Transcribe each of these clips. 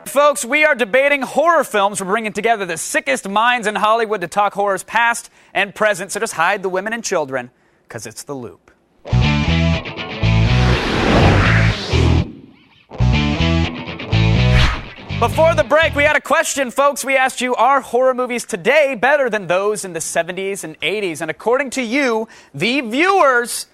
Folks, we are debating horror films. We're bringing together the sickest minds in Hollywood to talk horrors past and present, so just hide the women and children, because it's The Loop. Before the break, we had a question, folks. We asked you, are horror movies today better than those in the 70s and 80s? And according to you, the viewers,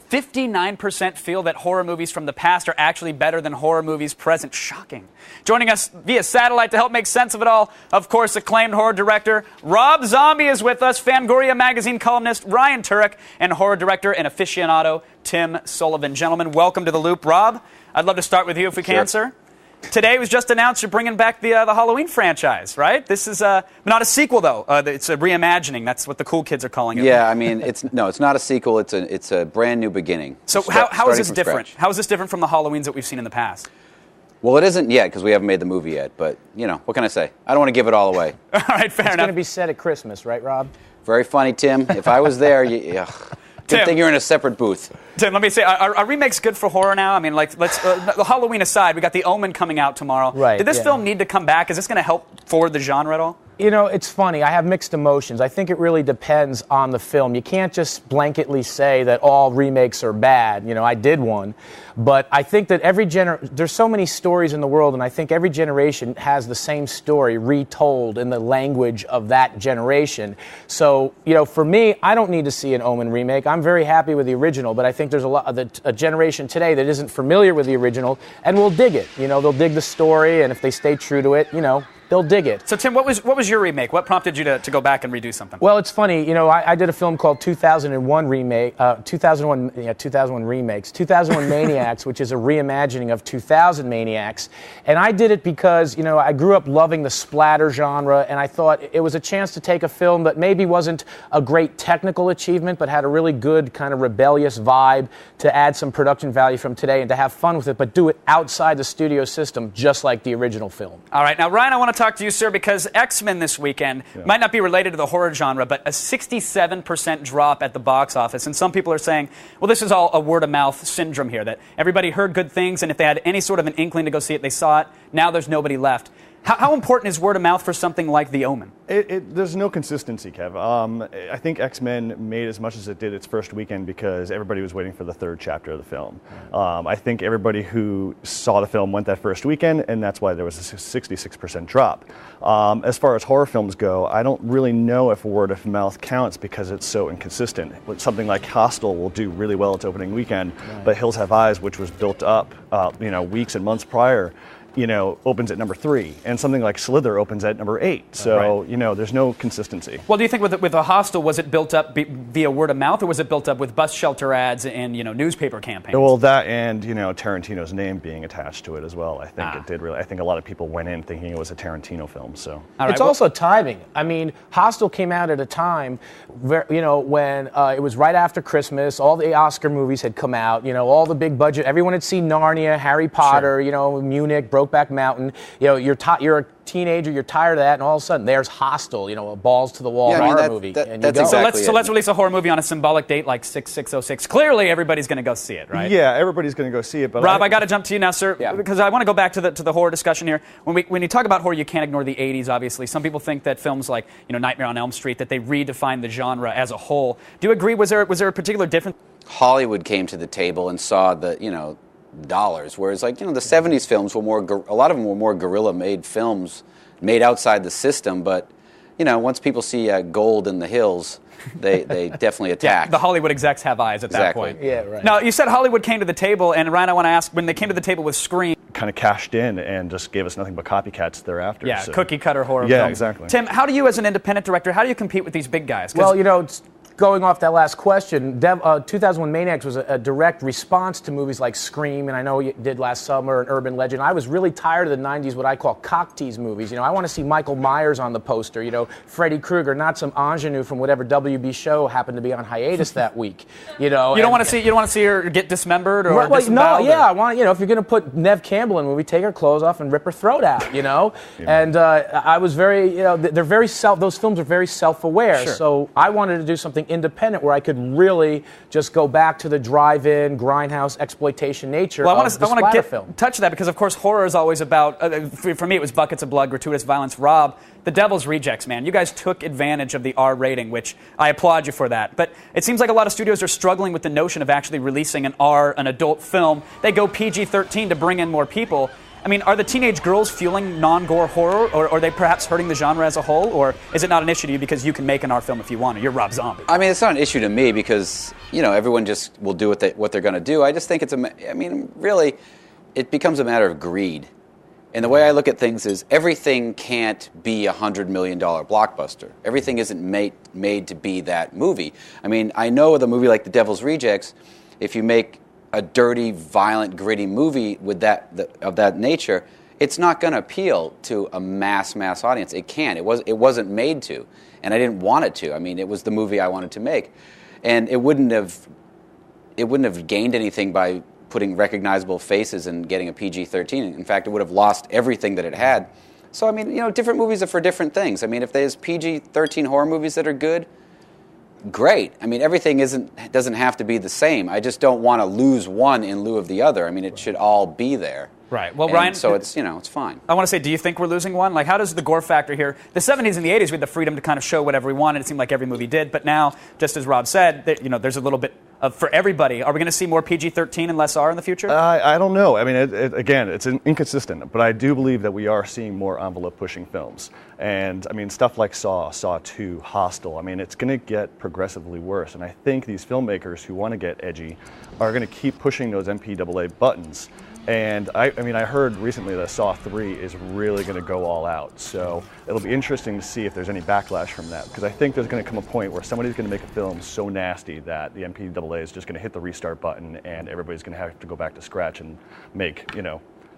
59% feel that horror movies from the past are actually better than horror movies present. Shocking. Joining us via satellite to help make sense of it all, of course, acclaimed horror director Rob Zombie is with us, Fangoria magazine columnist Ryan Turek, and horror director and aficionado Tim Sullivan. Gentlemen, welcome to The Loop. Rob, I'd love to start with you if we can, sir. Today was just announced you're bringing back the Halloween franchise, right? This is not a sequel, though. It's a reimagining. That's what the cool kids are calling it. Yeah, I mean, it's not a sequel. It's a brand new beginning. So how is this different? How is this different from the Halloweens that we've seen in the past? Well, it isn't yet because we haven't made the movie yet. But, you know, what can I say? I don't want to give it all away. All right, fair enough. It's going to be set at Christmas, right, Rob? Very funny, Tim. If I was there, good thing you're in a separate booth. Tim, let me say, are remakes good for horror now? I mean, like, let's Halloween aside, we got The Omen coming out tomorrow. Right. Did this film need to come back? Is this going to help forward the genre at all? You know, it's funny. I have mixed emotions. I think it really depends on the film. You can't just blanketly say that all remakes are bad. You know, I did one. But I think that there's so many stories in the world, and I think every generation has the same story retold in the language of that generation. So, you know, for me, I don't need to see an Omen remake. I'm very happy with the original, but I think there's a generation today that isn't familiar with the original and will dig it. You know, they'll dig the story, and if they stay true to it, you know, they'll dig it. So, Tim, what was your remake? What prompted you to go back and redo something? Well, it's funny. You know, I did a film called 2001 Remakes, 2001 Maniacs, which is a reimagining of 2000 Maniacs. And I did it because, you know, I grew up loving the splatter genre, and I thought it was a chance to take a film that maybe wasn't a great technical achievement, but had a really good kind of rebellious vibe to add some production value from today and to have fun with it, but do it outside the studio system, just like the original film. All right. Now, Ryan, I want to talk to you, sir, because X-Men this weekend might not be related to the horror genre, but a 67% drop at the box office. And some people are saying, well, this is all a word-of-mouth syndrome here, that everybody heard good things, and if they had any sort of an inkling to go see it, they saw it. Now there's nobody left. How important is word-of-mouth for something like The Omen? There's no consistency, Kev. I think X-Men made as much as it did its first weekend because everybody was waiting for the third chapter of the film. I think everybody who saw the film went that first weekend, and that's why there was a 66% drop. As far as horror films go, I don't really know if word-of-mouth counts because it's so inconsistent. Something like Hostel will do really well its opening weekend, but Hills Have Eyes, which was built up weeks and months prior, opens at number 3, and something like Slither opens at number 8. So, there's no consistency. Well, do you think with a Hostel, was it built up via word of mouth, or was it built up with bus shelter ads and, newspaper campaigns? Well, that and, Tarantino's name being attached to it as well. I think it did really. I think a lot of people went in thinking it was a Tarantino film. So it's also timing. I mean, Hostel came out at a time where, when it was right after Christmas, all the Oscar movies had come out, all the big budget, everyone had seen Narnia, Harry Potter, Munich, Brokeback Mountain. You're a teenager, you're tired of that, and all of a sudden there's Hostel, a balls to the wall horror movie. So let's release a horror movie on a symbolic date like 6606. Clearly, everybody's going to go see it, right? Yeah, everybody's going to go see it. But Rob, I got to jump to you now, sir, because I want to go back to the horror discussion here. When you talk about horror, you can't ignore the 80s. Obviously, some people think that films like Nightmare on Elm Street, that they redefined the genre as a whole. Do you agree? Was there a particular difference? Hollywood came to the table and saw the dollars, whereas the 70s films were a lot of them were more guerrilla-made films made outside the system, but once people see gold in the hills, they definitely attack. Yeah, the Hollywood execs have eyes at that point. Yeah, right. Now, you said Hollywood came to the table, and Ryan, I want to ask, when they came to the table with Scream, kind of cashed in and just gave us nothing but copycats thereafter. Yeah, cookie-cutter horror films. Yeah, exactly. Tim, how do you, as an independent director, how do you compete with these big guys? Well, going off that last question, 2001 Maniacs was a direct response to movies like Scream, and I know you did last summer, and Urban Legend. I was really tired of the 90s, what I call cock tease movies. I want to see Michael Myers on the poster, Freddy Krueger, not some ingenue from whatever WB show happened to be on hiatus that week. You don't want to see her get dismembered or disemboweled? No, yeah, I want if you're going to put Neve Campbell in a movie, take her clothes off and rip her throat out, And I was very, those films are very self-aware. Sure. So I wanted to do something independent where I could really just go back to the drive-in, grindhouse, exploitation nature of the splatter film. Touch that because, of course, horror is always about, for me, it was buckets of blood, gratuitous violence. Rob, The Devil's Rejects, man. You guys took advantage of the R rating, which I applaud you for that. But it seems like a lot of studios are struggling with the notion of actually releasing an adult film. They go PG-13 to bring in more people. I mean, are the teenage girls fueling non-gore horror, or are they perhaps hurting the genre as a whole, or is it not an issue to you because you can make an R film if you want to? You're Rob Zombie. I mean, it's not an issue to me because, everyone just will do what they're going to do. I just think really, it becomes a matter of greed. And the way I look at things is everything can't be a $100 million blockbuster. Everything isn't made to be that movie. I mean, I know with a movie like The Devil's Rejects, if you make a dirty, violent, gritty movie with of that nature, it's not going to appeal to a mass audience. It can't. It wasn't made to, and I didn't want it to. I mean, it was the movie I wanted to make, and it wouldn't have gained anything by putting recognizable faces and getting a PG-13. In fact, it would have lost everything that it had. So I mean, different movies are for different things. I mean, if there's PG-13 horror movies that are good, great. I mean, everything doesn't have to be the same. I just don't want to lose one in lieu of the other. I mean, it should all be there. Right. Well, Ryan, so it's fine. I want to say, do you think we're losing one? Like, how does the gore factor here? The 70s and the 80s, we had the freedom to kind of show whatever we wanted. It seemed like every movie did. But now, just as Rob said, there's a little bit for everybody. Are we going to see more PG-13 and less R in the future? I don't know. I mean, again, it's inconsistent. But I do believe that we are seeing more envelope-pushing films. And, I mean, stuff like Saw 2, Hostel, I mean, it's going to get progressively worse. And I think these filmmakers who want to get edgy are going to keep pushing those MPAA buttons. And I heard recently that Saw 3 is really going to go all out. So it'll be interesting to see if there's any backlash from that. Because I think there's going to come a point where somebody's going to make a film so nasty that the MPAA is just going to hit the restart button and everybody's going to have to go back to scratch and make,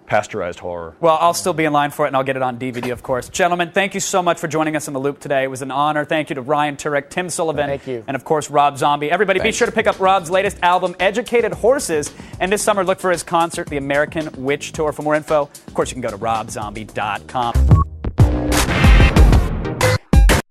pasteurized horror. Well, I'll still be in line for it, and I'll get it on DVD, of course. Gentlemen, thank you so much for joining us in The Loop today. It was an honor. Thank you to Ryan Turek, Tim Sullivan, thank you. And, of course, Rob Zombie. Everybody, Be sure to pick up Rob's latest album, Educated Horses, and this summer look for his concert, The American Witch Tour. For more info, of course, you can go to robzombie.com.